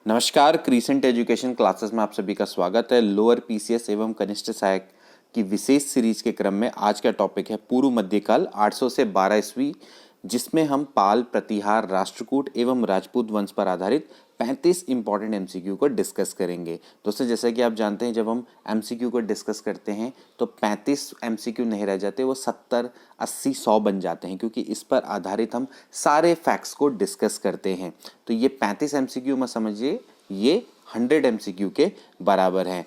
नमस्कार, crescent education classes में आप सभी का स्वागत है। लोअर पीसीएस एवं कनिष्ठ सहायक की विशेष सीरीज के क्रम में आज का टॉपिक है पूर्व मध्यकाल 800 से 12 ईस्वी, जिसमें हम पाल, प्रतिहार, राष्ट्रकूट एवं राजपूत वंश पर आधारित 35 इंपॉर्टेंट एमसीक्यू को डिस्कस करेंगे। दोस्तों, जैसा कि आप जानते हैं, जब हम एमसीक्यू को डिस्कस करते हैं तो 35 एमसीक्यू नहीं रह जाते, वो 70, 80, 100 बन जाते हैं, क्योंकि इस पर आधारित हम सारे फैक्ट्स को डिस्कस करते हैं। तो ये 35 एमसीक्यू में समझिए ये 100 एमसीक्यू के बराबर हैं।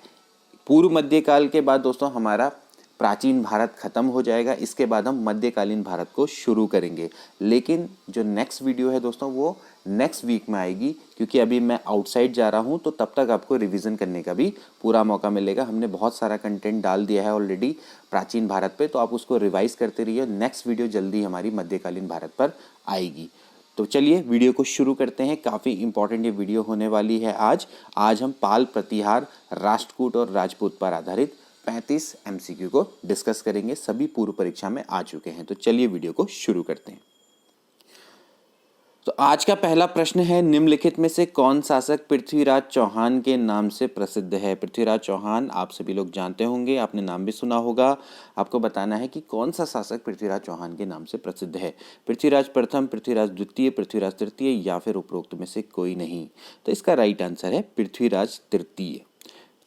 पूर्व मध्यकाल के बाद दोस्तों हमारा प्राचीन भारत खत्म हो जाएगा। इसके बाद हम मध्यकालीन भारत को शुरू करेंगे, लेकिन जो नेक्स्ट वीडियो है दोस्तों वो नेक्स्ट वीक में आएगी, क्योंकि अभी मैं आउटसाइड जा रहा हूं, तो तब तक आपको रिवीजन करने का भी पूरा मौका मिलेगा। हमने बहुत सारा कंटेंट डाल दिया है ऑलरेडी प्राचीन भारत पे, तो आप उसको रिवाइज करते रहिए। नेक्स्ट वीडियो जल्दी हमारी मध्यकालीन भारत पर आएगी। तो चलिए वीडियो को शुरू करते हैं। काफ़ी इंपॉर्टेंट ये वीडियो होने वाली है। आज हम पाल, प्रतिहार, राष्ट्रकूट और राजपूत पर आधारित 35 एमसीक्यू को डिस्कस करेंगे। सभी पूर्व परीक्षा में आ चुके हैं। तो चलिए वीडियो को शुरू करते हैं। तो आज का पहला प्रश्न है, निम्नलिखित में से कौन शासक पृथ्वीराज चौहान के नाम से प्रसिद्ध है? पृथ्वीराज चौहान आप सभी लोग जानते होंगे, आपने नाम भी सुना होगा। आपको बताना है कि कौन सा शासक पृथ्वीराज चौहान के नाम से प्रसिद्ध है। पृथ्वीराज प्रथम, पृथ्वीराज द्वितीय, पृथ्वीराज तृतीय या फिर उपरोक्त में से कोई नहीं। तो इसका राइट आंसर है पृथ्वीराज तृतीय।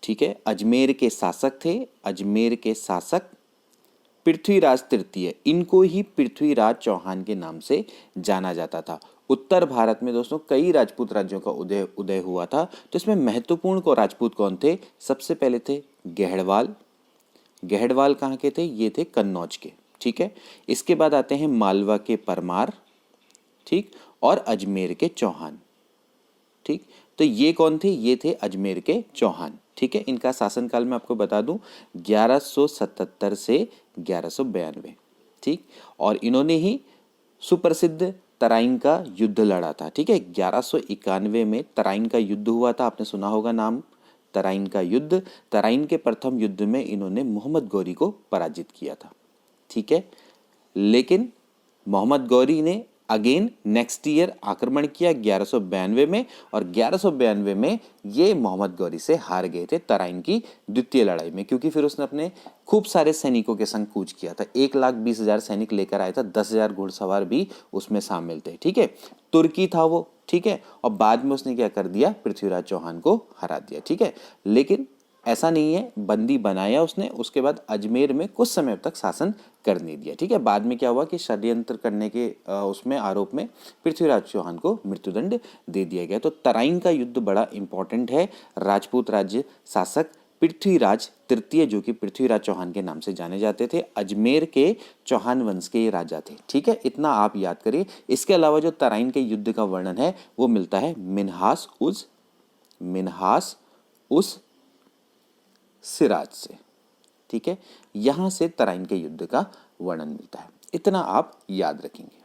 ठीक है, अजमेर के शासक थे, अजमेर के शासक पृथ्वीराज तृतीय। इनको ही पृथ्वीराज चौहान के नाम से जाना जाता था। उत्तर भारत में दोस्तों कई राजपूत राज्यों का उदय हुआ था। तो इसमें महत्वपूर्ण को राजपूत कौन थे? सबसे पहले थे गहड़वाल। गहड़वाल कहाँ के थे? ये थे कन्नौज के। ठीक है, इसके बाद आते हैं मालवा के परमार, ठीक, और अजमेर के चौहान। ठीक, तो ये कौन थे? ये थे अजमेर के चौहान। ठीक है, इनका शासनकाल मैं आपको बता दूं 1177 से 1192। ठीक, और इन्होंने ही सुप्रसिद्ध तराइन का युद्ध लड़ा था। ठीक है, 1191 में तराइन का युद्ध हुआ था। आपने सुना होगा नाम, तराइन का युद्ध। तराइन के प्रथम युद्ध में इन्होंने मोहम्मद गौरी को पराजित किया था। ठीक है, लेकिन मोहम्मद गौरी ने अगेन नेक्स्ट ईयर आक्रमण किया 1192 में, और 1192 में ये मोहम्मद गौरी से हार गए थे तराइन की द्वितीय लड़ाई में, क्योंकि फिर उसने अपने खूब सारे सैनिकों के संग कूच किया था। 1,20,000 सैनिक लेकर आया था, 10,000 घुड़सवार भी उसमें शामिल थे। ठीक है, तुर्की था वो। ठीक है, और बाद में उसने क्या कर दिया? पृथ्वीराज चौहान को हरा दिया। ठीक है, लेकिन ऐसा नहीं है, बंदी बनाया उसने, उसके बाद अजमेर में कुछ समय तक शासन करने दिया। ठीक है, बाद में क्या हुआ कि षड्यंत्र करने के उसमें आरोप में पृथ्वीराज चौहान को मृत्युदंड दे दिया गया। तो तराइन का युद्ध बड़ा इंपॉर्टेंट है। राजपूत राज्य शासक पृथ्वीराज तृतीय, जो कि पृथ्वीराज चौहान के नाम से जाने जाते थे, अजमेर के चौहान वंश के ये राजा थे। ठीक है, इतना आप याद करिए। इसके अलावा जो तराइन के युद्ध का वर्णन है वो मिलता है मिन्हास उस सिराज से। ठीक है, यहां से तराइन के युद्ध का वर्णन मिलता है। इतना आप याद रखेंगे।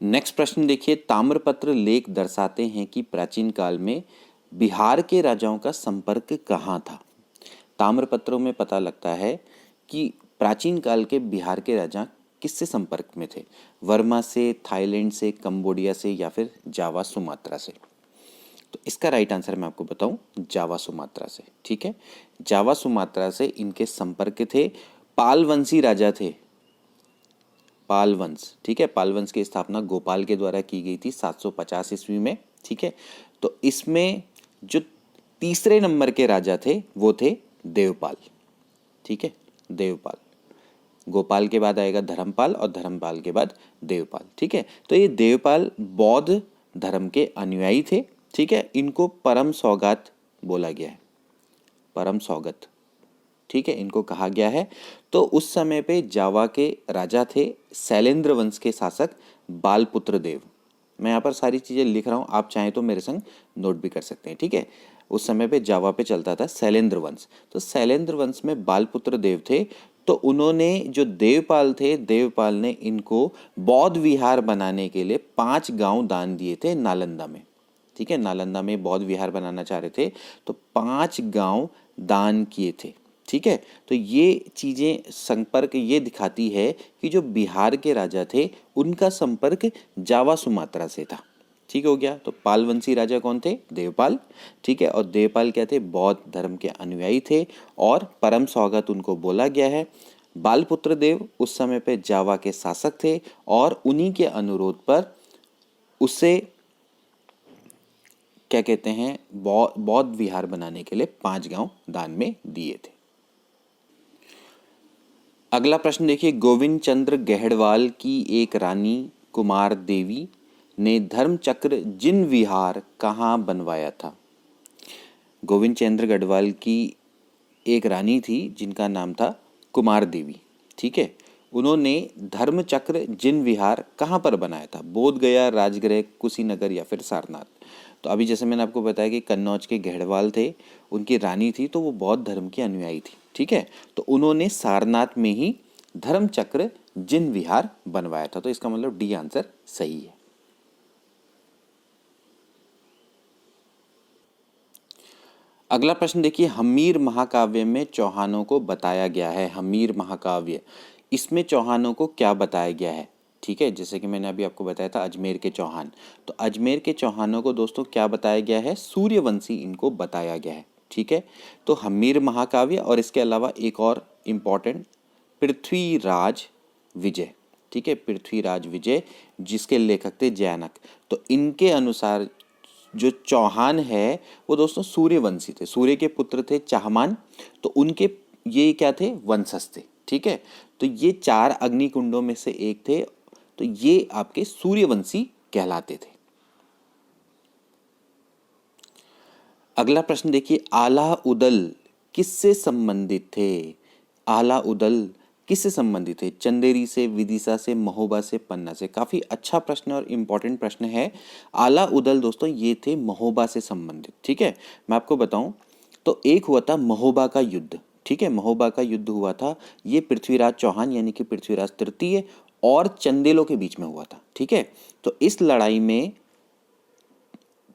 नेक्स्ट प्रश्न देखिए, ताम्रपत्र लेख दर्शाते हैं कि प्राचीन काल में बिहार के राजाओं का संपर्क कहां था? ताम्रपत्रों में पता लगता है कि प्राचीन काल के बिहार के राजा किससे संपर्क में थे? वर्मा से, थाईलैंड से, कंबोडिया से या फिर जावा सुमात्रा से? तो इसका राइट आंसर मैं आपको बताऊं, जावा सुमात्रा से। ठीक है, जावा सुमात्रा से इनके संपर्क थे। पालवंशी राजा थे, पालवंश। ठीक है, पालवंश की स्थापना गोपाल के द्वारा की गई थी 750 ईस्वी में। ठीक है, तो इसमें जो तीसरे नंबर के राजा थे वो थे देवपाल। ठीक है, देवपाल। गोपाल के बाद आएगा धर्मपाल और धर्मपाल के बाद देवपाल। ठीक है, तो ये देवपाल बौद्ध धर्म के अनुयायी थे। ठीक है, इनको परम सौगात बोला गया है, परम सौगत। ठीक है, इनको कहा गया है। तो उस समय पे जावा के राजा थे शैलेंद्र वंश के शासक बालपुत्र देव। मैं यहाँ पर सारी चीजें लिख रहा हूँ, आप चाहें तो मेरे संग नोट भी कर सकते हैं। ठीक है, उस समय पे जावा पे चलता था शैलेंद्र वंश। तो शैलेंद्र वंश में बालपुत्र देव थे। तो उन्होंने, जो देवपाल थे, देवपाल ने इनको बौद्ध विहार बनाने के लिए 5 गांव दान दिए थे नालंदा में। ठीक है, नालंदा में बौद्ध विहार बनाना चाह रहे थे, तो 5 गांव दान किए थे। ठीक है, तो ये चीजें संपर्क ये दिखाती है कि जो बिहार के राजा थे उनका संपर्क जावा सुमात्रा से था। ठीक हो गया। तो पालवंशी राजा कौन थे? देवपाल। ठीक है, और देवपाल क्या थे? बौद्ध धर्म के अनुयायी थे और परम सौगत उनको बोला गया है। बालपुत्र देव उस समय पे जावा के शासक थे और उन्हीं के अनुरोध पर उसे क्या कहते हैं, बौद्ध विहार बनाने के लिए 5 गांव दान में दिए थे। अगला प्रश्न देखिए, गोविंद चंद्र गहड़वाल की एक रानी कुमार देवी ने धर्मचक्र जिन विहार कहाँ बनवाया था? गोविंद चंद्र गढ़वाल की एक रानी थी जिनका नाम था कुमार देवी। ठीक है, उन्होंने धर्मचक्र जिन विहार कहाँ पर बनाया था? बोध गया, राजगृह, कुशीनगर या फिर सारनाथ? तो अभी जैसे मैंने आपको बताया कि कन्नौज के गढ़वाल थे, उनकी रानी थी तो वो बौद्ध धर्म की अनुयायी थी। ठीक है, तो उन्होंने सारनाथ में ही धर्मचक्र जिन विहार बनवाया था। तो इसका मतलब डी आंसर सही है। अगला प्रश्न देखिए, हम्मीर महाकाव्य में चौहानों को बताया गया है। हम्मीर महाकाव्य, इसमें चौहानों को क्या बताया गया है? ठीक है, जैसे कि मैंने अभी आपको बताया था अजमेर के चौहान, तो अजमेर के चौहानों को दोस्तों क्या बताया गया है? सूर्यवंशी इनको बताया गया है। ठीक है, तो हम्मीर महाकाव्य और इसके अलावा एक और इम्पॉर्टेंट पृथ्वीराज विजय। ठीक है, पृथ्वीराज विजय जिसके लेखक थे जैनक। तो इनके अनुसार जो चौहान है वो दोस्तों सूर्यवंशी थे, सूर्य के पुत्र थे चाहमान, तो उनके ये क्या थे? वंशज थे। ठीक है, तो ये 4 अग्निकुंडों में से एक थे, तो ये आपके सूर्यवंशी कहलाते थे। अगला प्रश्न देखिए, आला उदल किससे संबंधित थे? आला उदल किससे संबंधित है? चंदेरी से, विदिशा से, महोबा से, पन्ना से? काफी अच्छा प्रश्न और इंपॉर्टेंट प्रश्न है। आला उदल दोस्तों ये थे महोबा से संबंधित। ठीक है, मैं आपको बताऊं तो एक हुआ था महोबा का युद्ध। ठीक है, महोबा का युद्ध हुआ था, ये पृथ्वीराज चौहान यानी कि पृथ्वीराज तृतीय और चंदेलों के बीच में हुआ था। ठीक है, तो इस लड़ाई में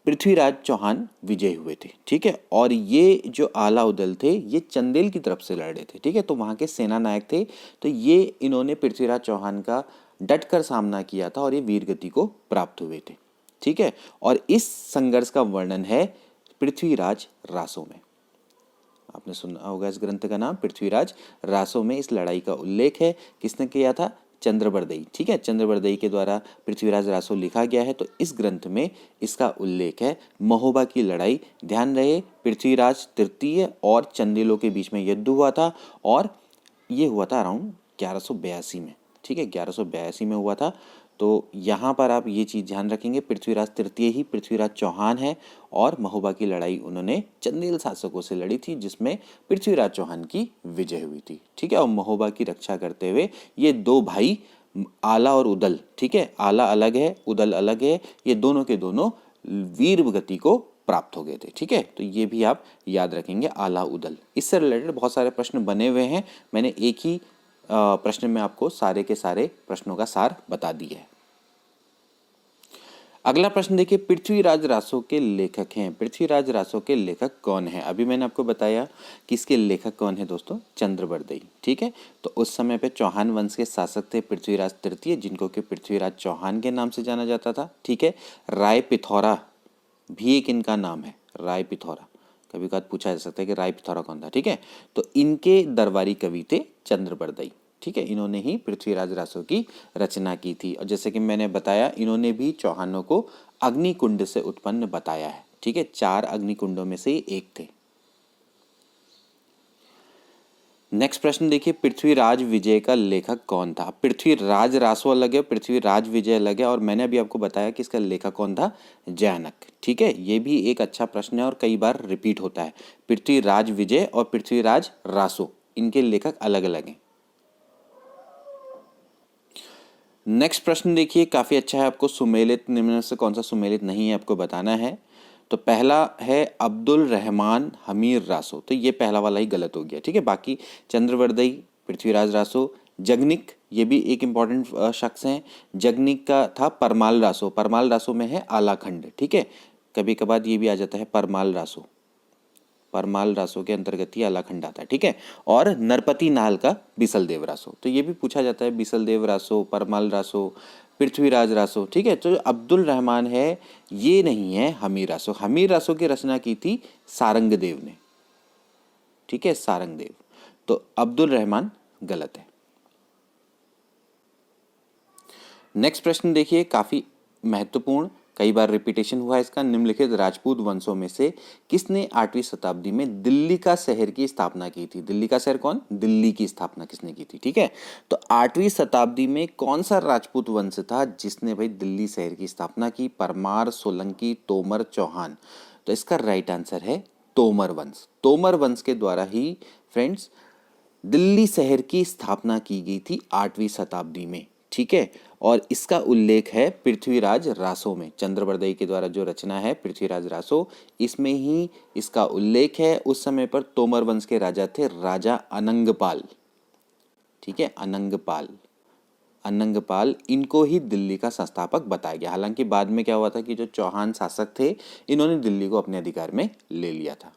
पृथ्वीराज चौहान विजय हुए थे। ठीक है, और ये जो आला उदल थे ये चंदेल की तरफ से लड़ रहे थे। ठीक है, तो वहाँ के सेना नायक थे, तो ये इन्होंने पृथ्वीराज चौहान का डटकर सामना किया था और ये वीरगति को प्राप्त हुए थे। ठीक है, और इस संघर्ष का वर्णन है पृथ्वीराज रासो में। आपने सुना होगा इस ग्रंथ का नाम पृथ्वीराज रासो में इस लड़ाई का उल्लेख है। किसने किया था? चंद्रबरदई। ठीक है, चंद्रबरदई के द्वारा पृथ्वीराज रासो लिखा गया है, तो इस ग्रंथ में इसका उल्लेख है। महोबा की लड़ाई, ध्यान रहे, पृथ्वीराज तृतीय और चंदेलों के बीच में युद्ध हुआ था और ये हुआ था अराउंड 1182 में। ठीक है, 1182 में हुआ था। तो यहाँ पर आप ये चीज़ ध्यान रखेंगे, पृथ्वीराज तृतीय ही पृथ्वीराज चौहान है और महोबा की लड़ाई उन्होंने चंदेल शासकों से लड़ी थी जिसमें पृथ्वीराज चौहान की विजय हुई थी। ठीक है, और महोबा की रक्षा करते हुए ये 2 भाई आला और उदल, ठीक है, आला अलग है, उदल अलग है, ये दोनों के दोनों वीर गति को प्राप्त हो गए थे। ठीक है, तो ये भी आप याद रखेंगे, आला उदल। इससे रिलेटेड बहुत सारे प्रश्न बने हुए हैं, मैंने एक ही प्रश्न में आपको सारे के सारे प्रश्नों का सार बता दिया है। अगला प्रश्न देखिए, पृथ्वीराज रासो के लेखक हैं। पृथ्वीराज रासो के लेखक कौन है? अभी मैंने आपको बताया कि इसके लेखक कौन है दोस्तों? चंद्रबरदई। ठीक है, तो उस समय पे चौहान वंश के शासक थे पृथ्वीराज तृतीय, जिनको कि पृथ्वीराज चौहान के नाम से जाना जाता था। ठीक है, राय पिथौरा भी एक इनका नाम है, राय पिथौरा। कभी कभी पूछा जा सकता है कि राय पिथौरा कौन था। ठीक है, तो इनके दरबारी कवि थे चंद्रबरदई। ठीक है, इन्होंने ही पृथ्वीराज रासो की रचना की थी और जैसे कि मैंने बताया इन्होंने भी चौहानों को अग्निकुंड से उत्पन्न बताया है। ठीक है, 4 अग्निकुंडों में से एक थे। नेक्स्ट प्रश्न देखिए, पृथ्वीराज विजय का लेखक कौन था? पृथ्वीराज रासो अलग है, पृथ्वीराज विजय अलग है, और मैंने अभी आपको बताया कि इसका लेखक कौन था? जैनक। ठीक है, ये भी एक अच्छा प्रश्न है और कई बार रिपीट होता है। पृथ्वीराज विजय और पृथ्वीराज रासो, इनके लेखक अलग अलग हैं। नेक्स्ट प्रश्न देखिए, काफी अच्छा है, आपको सुमेलित निम्न से कौन सा सुमेलित नहीं है आपको बताना है। तो पहला है अब्दुल रहमान हमीर रासो, तो ये पहला वाला ही गलत हो गया। ठीक है, बाकी चंद्रबरदई, पृथ्वीराज रासो, जगनिक, ये भी एक इंपॉर्टेंट शख्स हैं। जगनिक का था परमाल रासो, परमाल रासो में है आलाखंड। ठीक है, कभी कभार ये भी आ जाता है परमाल रासो, परमाल रासो के अंतर्गत ही आलाखंड आता है। ठीक है, और नरपति नाल का बिसल देव रासो, तो ये भी पूछा जाता है, बिसल देव रासो, परमाल रासो, पृथ्वीराज रासो। ठीक है, तो अब्दुल रहमान है ये नहीं है हमीर रासो। हमीर रासो की रचना की थी सारंगदेव ने। ठीक है, सारंगदेव। तो अब्दुल रहमान गलत है। नेक्स्ट प्रश्न देखिए, काफी महत्वपूर्ण, कई बार रिपीटेशन हुआ है इसका। निम्नलिखित राजपूत वंशों में से किसने 8वीं शताब्दी में दिल्ली का शहर की स्थापना की थी? दिल्ली का शहर कौन? दिल्ली की स्थापना किसने की थी? ठीक है, तो 8वीं शताब्दी में कौन सा राजपूत वंश था जिसने भाई दिल्ली शहर की स्थापना की? परमार, सोलंकी, तोमर, चौहान। तो इसका राइट आंसर है तोमर वंश। तोमर वंश के द्वारा ही फ्रेंड्स दिल्ली शहर की स्थापना की गई थी 8वीं शताब्दी में। ठीक है, और इसका उल्लेख है पृथ्वीराज रासो में। चंद्रबरदई के द्वारा जो रचना है पृथ्वीराज रासो, इसमें ही इसका उल्लेख है। उस समय पर तोमर वंश के राजा थे राजा अनंगपाल। ठीक है, अनंगपाल, अनंगपाल, इनको ही दिल्ली का संस्थापक बताया गया। हालांकि बाद में क्या हुआ था कि जो चौहान शासक थे इन्होंने दिल्ली को अपने अधिकार में ले लिया था।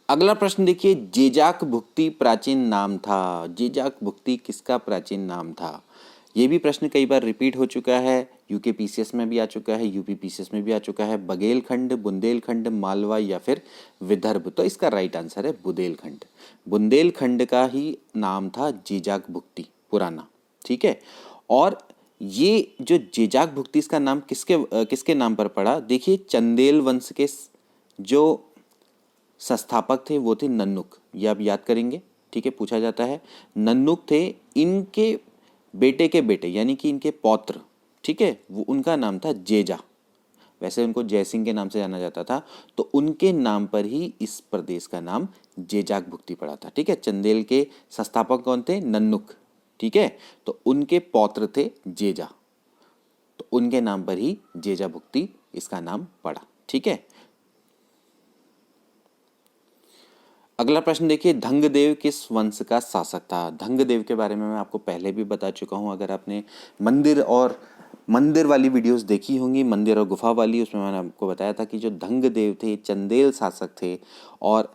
अगला प्रश्न देखिए, जेजाक भुक्ति प्राचीन नाम था। जेजाक भुक्ति किसका प्राचीन नाम था? ये भी प्रश्न कई बार रिपीट हो चुका है, यूके पीसीएस में भी आ चुका है, यूपी पीसीएस में भी आ चुका है। बघेलखंड, बुंदेलखंड, मालवा या फिर विदर्भ? तो इसका राइट आंसर है बुंदेलखंड। बुंदेलखंड का ही नाम था जेजाक भुक्ति पुराना। ठीक है, और ये जो जेजाक भुक्ति इसका नाम किसके नाम पर पड़ा? देखिए, चंदेल वंश के जो संस्थापक थे वो थे नन्नुक, ये आप याद करेंगे। ठीक है, पूछा जाता है। नन्नुक थे, इनके बेटे के बेटे यानी कि इनके पौत्र, ठीक है, वो उनका नाम था जेजा। वैसे उनको जयसिंह के नाम से जाना जाता था, तो उनके नाम पर ही इस प्रदेश का नाम जेजाक भुक्ति पड़ा था। ठीक है, चंदेल के संस्थापक कौन थे? नन्नुक। ठीक है, तो उनके पौत्र थे जेजा, तो उनके नाम पर ही जेजा भुक्ति इसका नाम पड़ा। ठीक है, अगला प्रश्न देखिए, धंगदेव किस वंश का शासक था? धंगदेव के बारे में मैं आपको पहले भी बता चुका हूं। अगर आपने मंदिर वाली वीडियोस देखी होंगी, मंदिर और गुफा वाली, उसमें मैंने आपको बताया था कि जो धंगदेव थे चंदेल शासक थे, और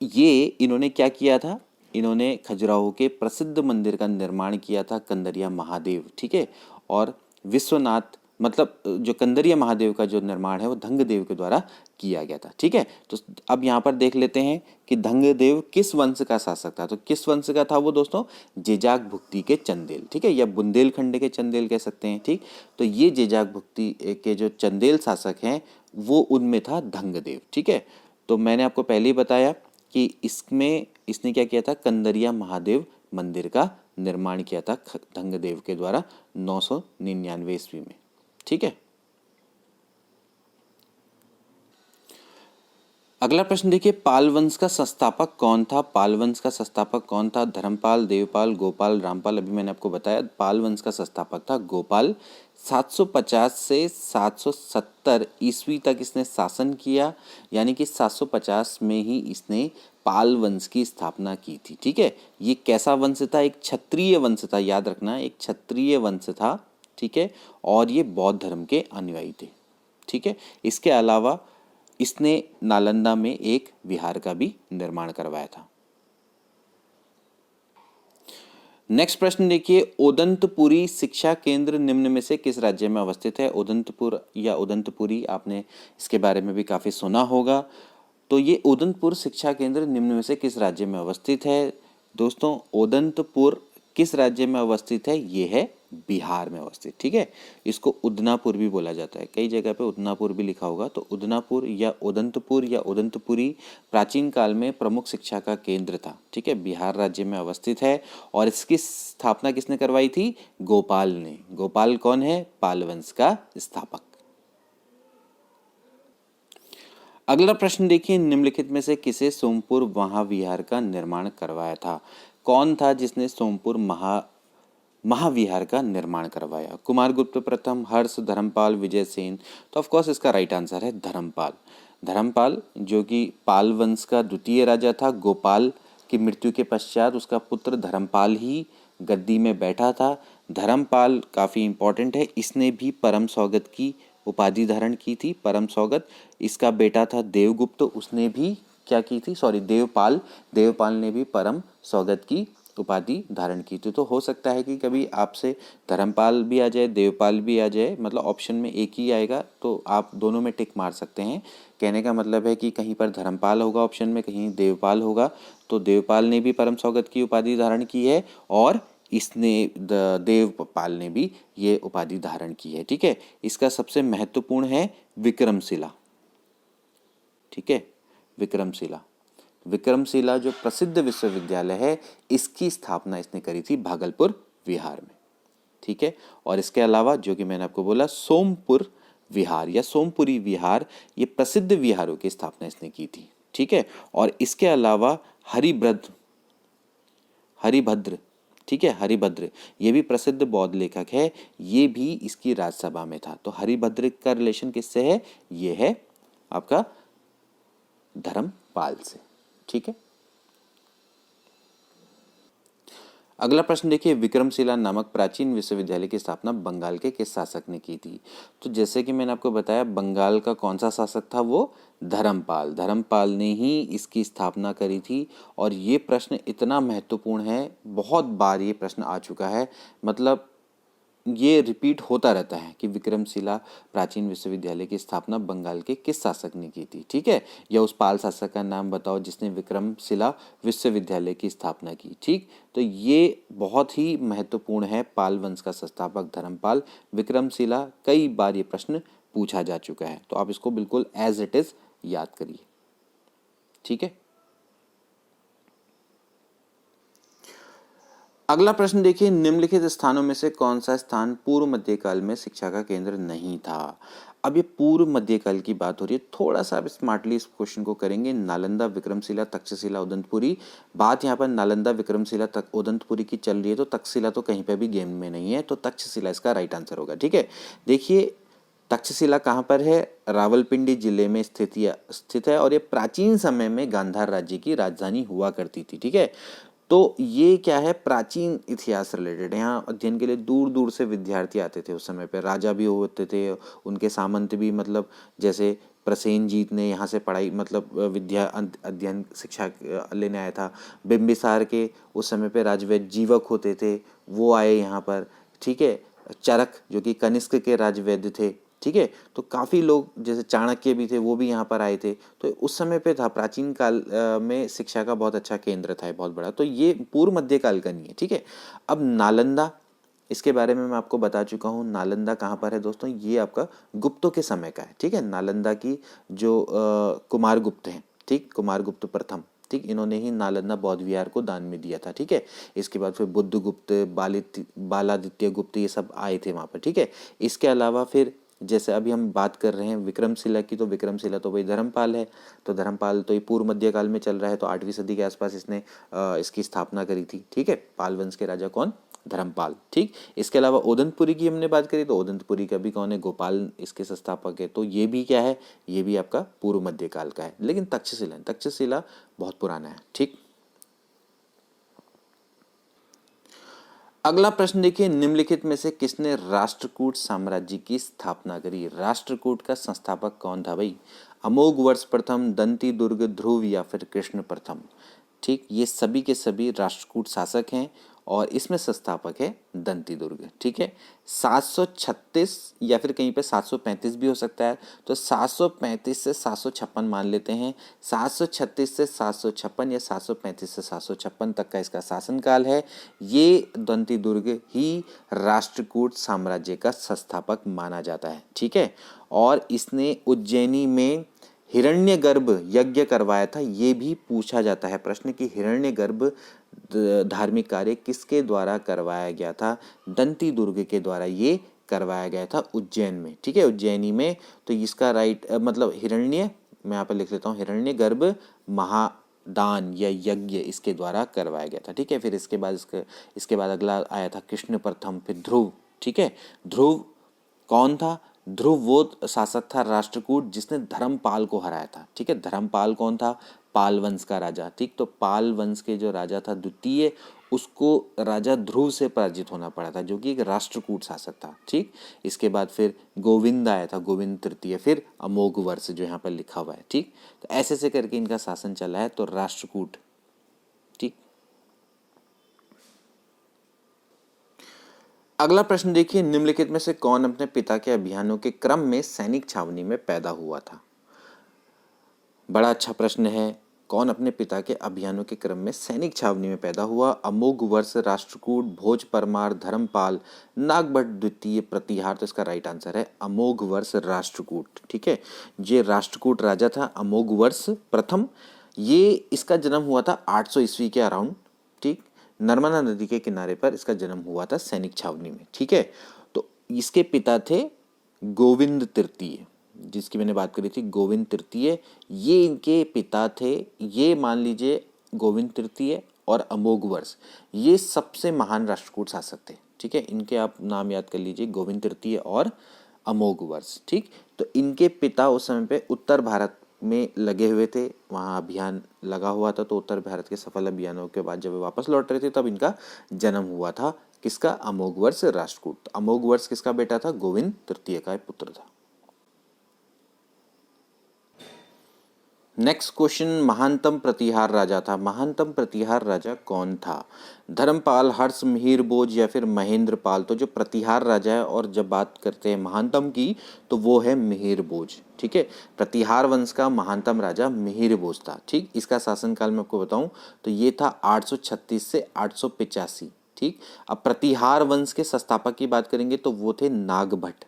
ये इन्होंने क्या किया था? इन्होंने खजुराहो के प्रसिद्ध मंदिर का निर्माण किया था, कंदरिया महादेव। ठीक है, और विश्वनाथ, मतलब जो कंदरिया महादेव का जो निर्माण है वो धंगदेव के द्वारा किया गया था। ठीक है, तो अब यहाँ पर देख लेते हैं कि धंगदेव किस वंश का शासक था। तो किस वंश का था वो दोस्तों? जेजाक भुक्ति के चंदेल। ठीक है, या बुंदेलखंड के चंदेल कह सकते हैं। ठीक, तो ये जेजाक भुक्ति के जो चंदेल शासक हैं वो उनमें था धंगदेव। ठीक है, तो मैंने आपको पहले ही बताया कि इसने क्या किया था? कंदरिया महादेव मंदिर का निर्माण किया था धंगदेव के द्वारा 999 ईस्वी में। ठीक है, अगला प्रश्न देखिए, पाल वंश का संस्थापक कौन था? पाल वंश का संस्थापक कौन था? धर्मपाल, देवपाल, गोपाल, रामपाल? अभी मैंने आपको बताया पाल वंश का संस्थापक था गोपाल। 750 से 770 ईस्वी तक इसने शासन किया, यानी कि 750 में ही इसने पाल वंश की स्थापना की थी। ठीक है, ये कैसा वंश था? एक क्षत्रिय वंश था, याद रखना, एक क्षत्रिय वंश था। ठीक है, और ये बौद्ध धर्म के अनुयायी थे। ठीक है, इसके अलावा इसने नालंदा में एक विहार का भी निर्माण करवाया था। नेक्स्ट प्रश्न देखिए, उदंतपुरी शिक्षा केंद्र निम्न में से किस राज्य में अवस्थित है? उदंतपुर या उदंतपुरी, आपने इसके बारे में भी काफी सुना होगा। तो ये उदंतपुर शिक्षा केंद्र निम्न में से किस राज्य में अवस्थित है? दोस्तों, उदंतपुर किस राज्य में अवस्थित है? ये है बिहार में अवस्थित। ठीक है, इसको उदनापुर भी बोला जाता है, कई जगह पे उदनापुर भी लिखा होगा। तो उदनापुर या उदंतपुरी प्राचीन काल में प्रमुख शिक्षा का केंद्र था। ठीक है, बिहार राज्य में अवस्थित है, और इसकी स्थापना किसने करवाई थी? गोपाल ने। गोपाल कौन है? पाल वंश का स्थापक। अगला प्रश्न देखिए, निम्नलिखित में से किसे सोमपुर महाविहार का निर्माण करवाया था? कौन था जिसने सोमपुर महाविहार का निर्माण करवाया? कुमारगुप्त प्रथम, हर्ष, धर्मपाल, विजयसेन? तो ऑफ कोर्स इसका राइट आंसर है धर्मपाल। धर्मपाल जो कि पाल वंश का द्वितीय राजा था। गोपाल की मृत्यु के पश्चात उसका पुत्र धर्मपाल ही गद्दी में बैठा था। धर्मपाल काफ़ी इंपॉर्टेंट है, इसने भी परम सौगत की उपाधि धारण की थी। परम सौगत, इसका बेटा था देवगुप्त, उसने भी क्या की थी? देवपाल ने भी परम सौगत की उपाधि धारण की थी। तो हो सकता है कि कभी आपसे धर्मपाल भी आ जाए, देवपाल भी आ जाए, मतलब ऑप्शन में एक ही आएगा, तो आप दोनों में टिक मार सकते हैं। कहने का मतलब है कि कहीं पर धर्मपाल होगा ऑप्शन में, कहीं देवपाल होगा। तो देवपाल ने भी परम सौगत की उपाधि धारण की है और इसने देवपाल ने भी ये उपाधि धारण की है। ठीक है, इसका सबसे महत्वपूर्ण है विक्रमशिला। ठीक है, विक्रमशिला। विक्रमशिला जो प्रसिद्ध विश्वविद्यालय है, इसकी स्थापना इसने करी थी भागलपुर विहार में। ठीक है, और इसके अलावा जो कि मैंने आपको बोला सोमपुर विहार या सोमपुरी विहार, ये प्रसिद्ध विहारों की स्थापना इसने की थी। ठीक है, और इसके अलावा हरिभद्र, ठीक है, हरिभद्र ये भी प्रसिद्ध बौद्ध लेखक है, ये भी इसकी राज्यसभा में था। तो हरिभद्र का रिलेशन किससे है? ये है आपका धर्मपाल से। ठीक है, अगला प्रश्न देखिए, विक्रमशिला नामक प्राचीन विश्वविद्यालय की स्थापना बंगाल के किस शासक ने की थी? तो जैसे कि मैंने आपको बताया, बंगाल का कौन सा शासक था? वो धर्मपाल। धर्मपाल ने ही इसकी स्थापना करी थी। और ये प्रश्न इतना महत्वपूर्ण है, बहुत बार ये प्रश्न आ चुका है, मतलब ये रिपीट होता रहता है कि विक्रमशिला प्राचीन विश्वविद्यालय की स्थापना बंगाल के किस शासक ने की थी। ठीक है, या उस पाल शासक का नाम बताओ जिसने विक्रमशिला विश्वविद्यालय की स्थापना की। ठीक, तो ये बहुत ही महत्वपूर्ण है। पाल वंश का संस्थापक धर्मपाल। विक्रमशिला, कई बार ये प्रश्न पूछा जा चुका है, तो आप इसको बिल्कुल एज इट इज याद करिए। ठीक है, अगला प्रश्न देखिए, निम्नलिखित स्थानों में से कौन सा स्थान पूर्व मध्यकाल में शिक्षा का केंद्र नहीं था? अब ये पूर्व मध्यकाल की बात हो रही है, थोड़ा सा आप स्मार्टली इस क्वेश्चन को करेंगे। नालंदा, विक्रमशिला, तक्षशिला, उदंतपुरी। बात यहाँ पर नालंदा, विक्रमशिला, उदंतपुरी की चल रही है, तो तक्षशिला तो कहीं पे भी गेम में नहीं है, तो तक्षशिला इसका राइट आंसर होगा। ठीक है, देखिए तक्षशिला कहाँ पर है? रावलपिंडी जिले में स्थित है और ये प्राचीन समय में गांधार राज्य की राजधानी हुआ करती थी। ठीक है, तो ये क्या है? प्राचीन इतिहास रिलेटेड। यहाँ अध्ययन के लिए दूर दूर से विद्यार्थी आते थे। उस समय पे राजा भी होते थे, उनके सामंत भी, मतलब जैसे प्रसेनजीत ने यहाँ से पढ़ाई, मतलब विद्या अध्ययन शिक्षा लेने आया था। बिंबिसार के उस समय पे राजवैद्य जीवक होते थे, वो आए यहाँ पर। ठीक है, चरक जो कि कनिष्क के राजवैद्य थे। ठीक है, तो काफ़ी लोग, जैसे चाणक्य भी थे, वो भी यहाँ पर आए थे। तो उस समय पे था, प्राचीन काल में शिक्षा का बहुत अच्छा केंद्र था, बहुत बड़ा। तो ये पूर्व मध्यकाल का नहीं है। ठीक है, अब नालंदा, इसके बारे में मैं आपको बता चुका हूँ। नालंदा कहाँ पर है दोस्तों? ये आपका गुप्तों के समय का है। ठीक है, नालंदा की जो कुमार गुप्त हैं, ठीक, कुमार गुप्त प्रथम, ठीक, इन्होंने ही नालंदा बौद्ध विहार को दान में दिया था। ठीक है, इसके बाद फिर बुद्ध गुप्त, बालादित्य गुप्त, ये सब आए थे वहाँ पर। ठीक है, इसके अलावा फिर जैसे अभी हम बात कर रहे हैं विक्रमशिला की, तो विक्रमशिला तो वही धर्मपाल है। तो धर्मपाल तो ये पूर्व मध्यकाल में चल रहा है, तो 8वीं सदी के आसपास इसने इसकी स्थापना करी थी। ठीक है, पाल वंश के राजा कौन? धर्मपाल। ठीक, इसके अलावा ओदंतपुरी की हमने बात करी, तो ओदंतपुरी का भी कौन है? गोपाल इसके संस्थापक है। तो ये भी क्या है? ये भी आपका पूर्व मध्यकाल का है। लेकिन तक्षशिला बहुत पुराना है। ठीक, अगला प्रश्न देखिए, निम्नलिखित में से किसने राष्ट्रकूट साम्राज्य की स्थापना करी? राष्ट्रकूट का संस्थापक कौन था भाई? अमोघवर्ष प्रथम, दंती दुर्ग, ध्रुव या फिर कृष्ण प्रथम? ठीक, ये सभी के सभी राष्ट्रकूट शासक हैं और इसमें संस्थापक है दंती दुर्ग। ठीक है, 736 या फिर कहीं पे 735 भी हो सकता है, तो 735 से 756 मान लेते हैं। 736 से 756 या 735 से 756 तक का इसका शासनकाल है। ये दंती दुर्ग ही राष्ट्रकूट साम्राज्य का संस्थापक माना जाता है। ठीक है, और इसने उज्जैनी में हिरण्यगर्भ यज्ञ करवाया था। ये भी पूछा जाता है प्रश्न कि हिरण्यगर्भ धार्मिक कार्य किसके द्वारा करवाया गया था? दंती दुर्ग के द्वारा ये करवाया गया था उज्जैन में। ठीक है, उज्जैनी में। तो इसका राइट मतलब हिरण्य, मैं यहाँ पर लिख लेता हूँ, हिरण्यगर्भ महादान या यज्ञ इसके द्वारा करवाया गया था। ठीक है, फिर इसके बाद अगला आया था कृष्ण प्रथम, फिर ध्रुव। ठीक है, ध्रुव कौन था? ध्रुव वो शासक था राष्ट्रकूट जिसने धर्मपाल को हराया था। ठीक है, धर्मपाल कौन था? पाल वंश का राजा। ठीक, तो पाल वंश के जो राजा था द्वितीय, उसको राजा ध्रुव से पराजित होना पड़ा था, जो कि एक राष्ट्रकूट शासक था। ठीक, इसके बाद फिर गोविंद आया था, गोविंद तृतीय, फिर अमोघ वर्ष जो यहाँ पर लिखा हुआ है। ठीक, तो ऐसे करके इनका शासन चला है, तो राष्ट्रकूट। ठीक, अगला प्रश्न देखिए, निम्नलिखित में से कौन अपने पिता के अभियानों के क्रम में सैनिक छावनी में पैदा हुआ था? बड़ा अच्छा प्रश्न है। कौन अपने पिता के अभियानों के क्रम में सैनिक छावनी में पैदा हुआ? अमोघ वर्ष, राष्ट्रकूट, भोज परमार, धर्मपाल, नागभट्ट द्वितीय, प्रतिहार। तो इसका राइट आंसर है अमोघ वर्ष राष्ट्रकूट। ठीक है, ये राष्ट्रकूट राजा था अमोघ वर्ष प्रथम। ये इसका जन्म हुआ था 800 ईस्वी के अराउंड। ठीक, नर्मदा नदी के किनारे पर इसका जन्म हुआ था सैनिक छावनी में। ठीक है, तो इसके पिता थे गोविंद तृतीय, जिसकी मैंने बात करी थी, गोविंद तृतीय, ये इनके पिता थे। ये मान लीजिए गोविंद तृतीय और अमोघ वर्ष ये सबसे महान राष्ट्रकूट शासक थे। ठीक है, इनके आप नाम याद कर लीजिए, गोविंद तृतीय और अमोघ वर्ष। ठीक, तो इनके पिता उस समय पे उत्तर भारत में लगे हुए थे, वहाँ अभियान लगा हुआ था। तो उत्तर भारत के सफल अभियानों के बाद जब वे वापस लौट रहे थे तब इनका जन्म हुआ था। किसका? अमोघ वर्ष राष्ट्रकूट। अमोघ वर्ष किसका बेटा था? गोविंद तृतीय का पुत्र था। नेक्स्ट क्वेश्चन, महानतम प्रतिहार राजा था। महानतम प्रतिहार राजा कौन था? धर्मपाल, हर्ष, मिहिर भोज या फिर महेंद्र पाल? तो जो प्रतिहार राजा है, और जब बात करते हैं महानतम की, तो वो है मिहिर भोज। ठीक है, प्रतिहार वंश का महानतम राजा मिहिर भोज था। ठीक, इसका शासनकाल मैं आपको बताऊं तो ये था 836 से 885। ठीक, अब प्रतिहार वंश के संस्थापक की बात करेंगे तो वो थे नागभट्ट।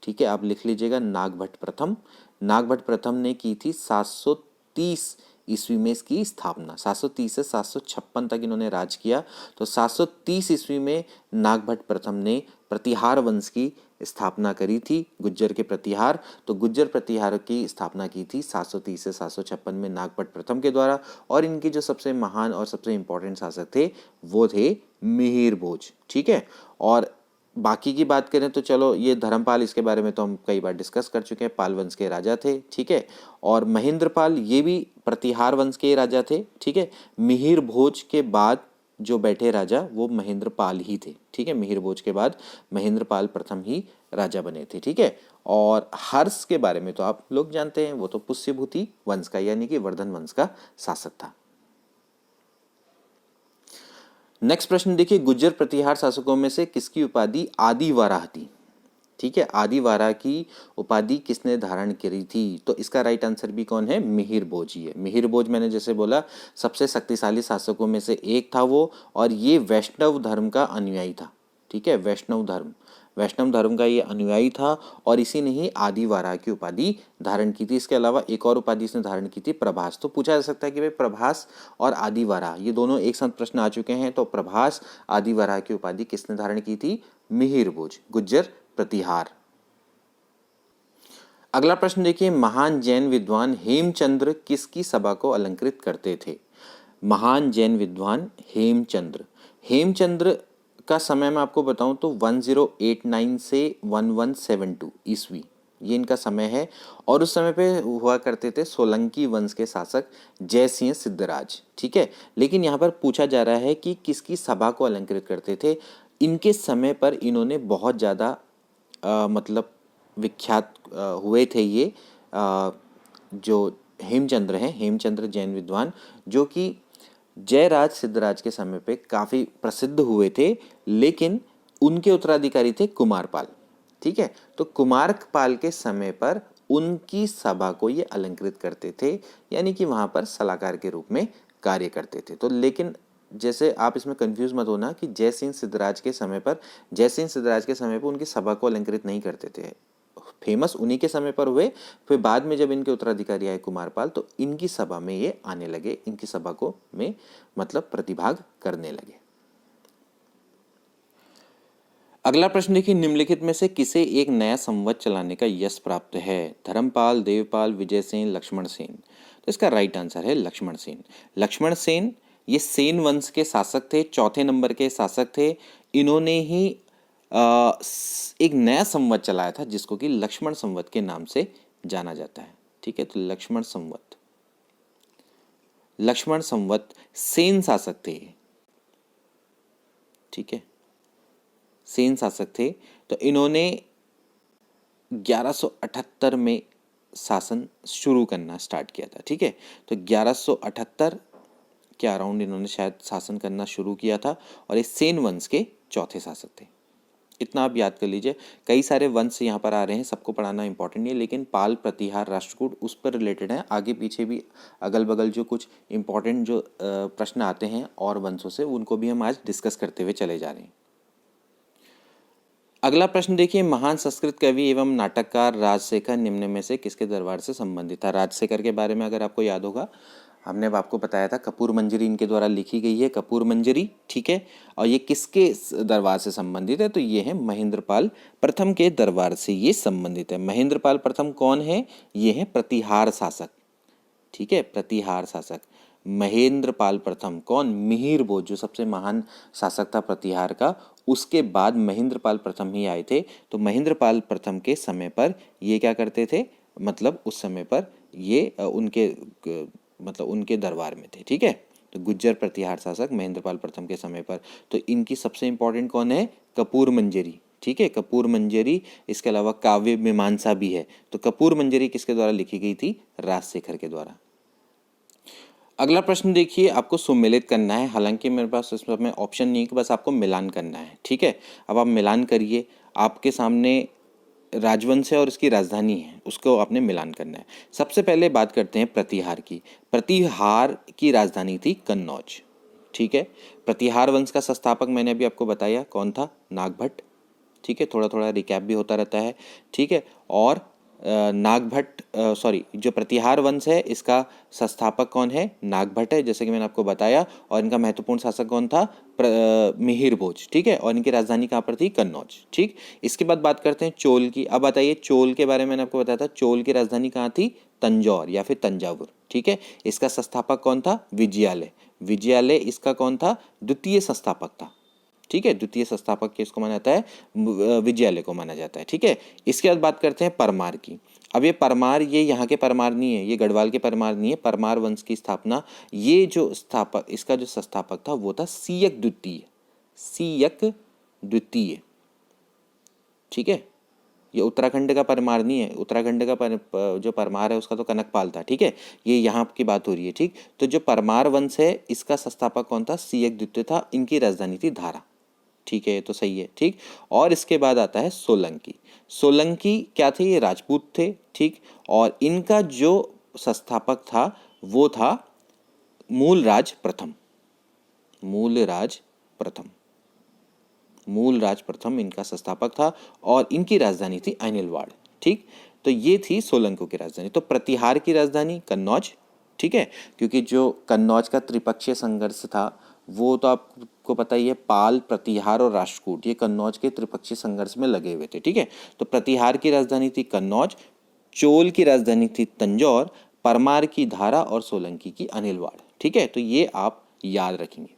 ठीक है, आप लिख लीजिएगा, नागभट्ट प्रथम। नागभट्ट प्रथम ने की थी 730 ईस्वी में इसकी स्थापना। 730 से 756 तक इन्होंने राज किया। तो 730 ईस्वी में नागभट्ट प्रथम ने प्रतिहार वंश की स्थापना करी थी, गुज्जर के प्रतिहार। तो गुज्जर प्रतिहार की स्थापना की थी 730 से 756 में नागभट्ट प्रथम के द्वारा। और इनके जो सबसे महान और सबसे इंपॉर्टेंट शासक थे वो थे मिहिर भोज। ठीक है, और बाकी की बात करें तो चलो, ये धर्मपाल, इसके बारे में तो हम कई बार डिस्कस कर चुके हैं, पाल वंश के राजा थे। ठीक है, और महेंद्रपाल ये भी प्रतिहार वंश के राजा थे। ठीक है, मिहिर भोज के बाद जो बैठे राजा वो महेंद्रपाल ही थे। ठीक है, मिहिर भोज के बाद महेंद्रपाल प्रथम ही राजा बने थे। ठीक है, और हर्ष के बारे में तो आप लोग जानते हैं, वो तो पुष्यभूति वंश का यानी कि वर्धन वंश का शासक था। नेक्स्ट प्रश्न देखिए, गुज्जर प्रतिहार शासकों में से किसकी उपाधि आदि वाराह थी? ठीक है, आदि वाराह की उपाधि किसने धारण करी थी? तो इसका राइट आंसर भी कौन है? मिहिर भोज ही है। मिहिर भोज मैंने जैसे बोला सबसे शक्तिशाली शासकों में से एक था वो, और ये वैष्णव धर्म का अनुयायी था। ठीक है, वैष्णव धर्म का ये अनुयायी था, और इसी ने ही आदि वाराह की उपाधि धारण की थी। इसके अलावा एक और उपाधि इसने धारण की थी, प्रभास। तो पूछा जा सकता है कि भाई प्रभास और आदि वाराह ये दोनों एक साथ प्रश्न आ चुके हैं, तो प्रभास आदि वाराह की उपाधि किसने धारण की थी? मिहिर भोज, गुज्जर प्रतिहार। अगला प्रश्न देखिए, महान जैन विद्वान हेमचंद्र किसकी सभा को अलंकृत करते थे? महान जैन विद्वान हेमचंद्र। हेमचंद्र का समय मैं आपको बताऊं तो 1089 से 1172 ईस्वी, ये इनका समय है। और उस समय पे हुआ करते थे सोलंकी वंश के शासक जयसिंह सिद्धराज। ठीक है, लेकिन यहाँ पर पूछा जा रहा है कि किसकी सभा को अलंकृत करते थे। इनके समय पर इन्होंने बहुत ज़्यादा मतलब विख्यात हुए थे ये जो हेमचंद्र हैं, हेमचंद्र जैन विद्वान, जो कि जयराज सिद्धराज के समय पे काफ़ी प्रसिद्ध हुए थे। लेकिन उनके उत्तराधिकारी थे कुमारपाल। ठीक है, तो कुमारपाल के समय पर उनकी सभा को ये अलंकृत करते थे, यानी कि वहाँ पर सलाहकार के रूप में कार्य करते थे। तो लेकिन जैसे आप इसमें कंफ्यूज मत होना कि जयसिंह सिद्धराज के समय पर उनकी सभा को अलंकृत नहीं करते थे। फेमस उन्हीं के समय पर हुए, फिर बाद में जब इनके उत्तराधिकारी आए कुमारपाल, तो इनकी सभा में ये आने लगे, इनकी सभा को में मतलब प्रतिभाग करने लगे। अगला प्रश्न देखिए, निम्नलिखित में से किसे एक नया संवत चलाने का यश प्राप्त है? धर्मपाल, देवपाल, विजयसेन, लक्ष्मण सेन? तो इसका राइट आंसर है लक्ष्मण सेन। लक्ष्मण सेन ये सेन वंश के शासक थे, चौथे नंबर के शासक थे। इन्होंने ही एक नया संवत चलाया था जिसको कि लक्ष्मण संवत के नाम से जाना जाता है। ठीक है, तो लक्ष्मण संवत सेन शासक थे। ठीक है, सेन शासक थे। तो इन्होंने 1178 में शासन शुरू करना स्टार्ट किया था। ठीक है, तो 1178 के अराउंड इन्होंने शायद शासन करना शुरू किया था, और ये सेन वंश के चौथे शासक थे। इतना आप याद कर लीजिए। कई सारे वंश यहाँ पर आ रहे हैं, सबको पढ़ाना इंपॉर्टेंट नहीं है, लेकिन पाल, प्रतिहार, राष्ट्रकूट उस पर रिलेटेड है। आगे पीछे भी अगल बगल जो कुछ इंपॉर्टेंट जो प्रश्न आते हैं और वंशों से, उनको भी हम आज डिस्कस करते हुए चले जा रहे हैं। अगला प्रश्न देखिए, महान संस्कृत कवि एवं नाटककार राजशेखर निम्न में से किसके दरबार से संबंधित था। राजशेखर के बारे में अगर आपको याद होगा, हमने आपको बताया था कपूर मंजरी इनके द्वारा लिखी गई है, कपूर मंजरी, ठीक है। और ये किसके दरबार से संबंधित है, तो ये है महेंद्रपाल प्रथम के दरबार से ये संबंधित है। महेंद्रपाल प्रथम कौन है, ये है प्रतिहार शासक, ठीक है, प्रतिहार शासक। महेंद्रपाल प्रथम कौन, मिहिर भोज जो सबसे महान शासक था प्रतिहार का, उसके बाद महेंद्रपाल प्रथम ही आए थे। तो महेंद्रपाल प्रथम के समय पर ये क्या करते थे, मतलब उस समय पर ये उनके दरबार में थे, ठीक है। तो गुज्जर प्रतिहार शासक महेंद्रपाल प्रथम के समय पर। तो इनकी सबसे इंपॉर्टेंट कौन है, कपूर मंजरी, ठीक है, कपूर मंजरी। इसके अलावा काव्य मीमांसा भी है। तो कपूर मंजरी किसके द्वारा लिखी गई थी, राजशेखर के द्वारा। अगला प्रश्न देखिए, आपको सुमेलित करना है। हालांकि मेरे पास इसमें ऑप्शन नहीं है, कि बस आपको मिलान करना है, ठीक है। अब आप मिलान करिए, आपके सामने राजवंश है और इसकी राजधानी है, उसको आपने मिलान करना है। सबसे पहले बात करते हैं प्रतिहार की। प्रतिहार की राजधानी थी कन्नौज, ठीक है। प्रतिहार वंश का संस्थापक मैंने अभी आपको बताया कौन था, नागभट्ट, ठीक है। थोड़ा थोड़ा रिकैप भी होता रहता है, ठीक है। और नागभट्ट जो प्रतिहार वंश है इसका संस्थापक कौन है, नागभट्ट है, जैसे कि मैंने आपको बताया। और इनका महत्वपूर्ण शासक कौन था, मिहिर भोज, ठीक है। और इनकी राजधानी कहाँ पर थी, कन्नौज, ठीक। इसके बाद बात करते हैं चोल की। अब बताइए, चोल के बारे में मैंने आपको बताया था, चोल की राजधानी कहाँ थी, तंजौर या फिर तंजावुर, ठीक है। इसका संस्थापक कौन था, विजयालय। विजयालय इसका कौन था, द्वितीय संस्थापक था, ठीक है। द्वितीय संस्थापक किसको माना जाता है, विजयालय को माना जाता है, ठीक है। इसके बाद बात करते हैं परमार की। अब ये परमार, ये यहाँ के परमार नहीं है, ये गढ़वाल के परमार नहीं है। परमार वंश की स्थापना, ये जो स्थापक, इसका जो संस्थापक था वो था सीयक द्वितीय, सीयक द्वितीय, ठीक है। ये उत्तराखंड का परमार नहीं है, उत्तराखंड का जो परमार है उसका तो कनकपाल था, ठीक है। ये यहाँ की बात हो रही है, ठीक। तो जो परमार वंश है इसका संस्थापक कौन था, सीयक द्वितीय था। इनकी राजधानी थी धारा, ठीक है, तो सही है, ठीक। और इसके बाद आता है सोलंकी। सोलंकी क्या थे, ये राजपूत थे, ठीक। और इनका जो संस्थापक था वो था मूलराज प्रथम, मूलराज प्रथम, मूलराज प्रथम इनका संस्थापक था। और इनकी राजधानी थी अनिलवाड़, ठीक। तो ये थी सोलंकों की राजधानी। तो प्रतिहार की राजधानी कन्नौज, ठीक है, क्योंकि जो कन्नौज का त्रिपक्षीय संघर्ष था वो तो आपको पता ही है, पाल, प्रतिहार और राष्ट्रकूट, ये कन्नौज के त्रिपक्षीय संघर्ष में लगे हुए थे, ठीक है। तो प्रतिहार की राजधानी थी कन्नौज, चोल की राजधानी थी तंजौर, परमार की धारा और सोलंकी की अनिलवाड़, ठीक है। तो ये आप याद रखेंगे।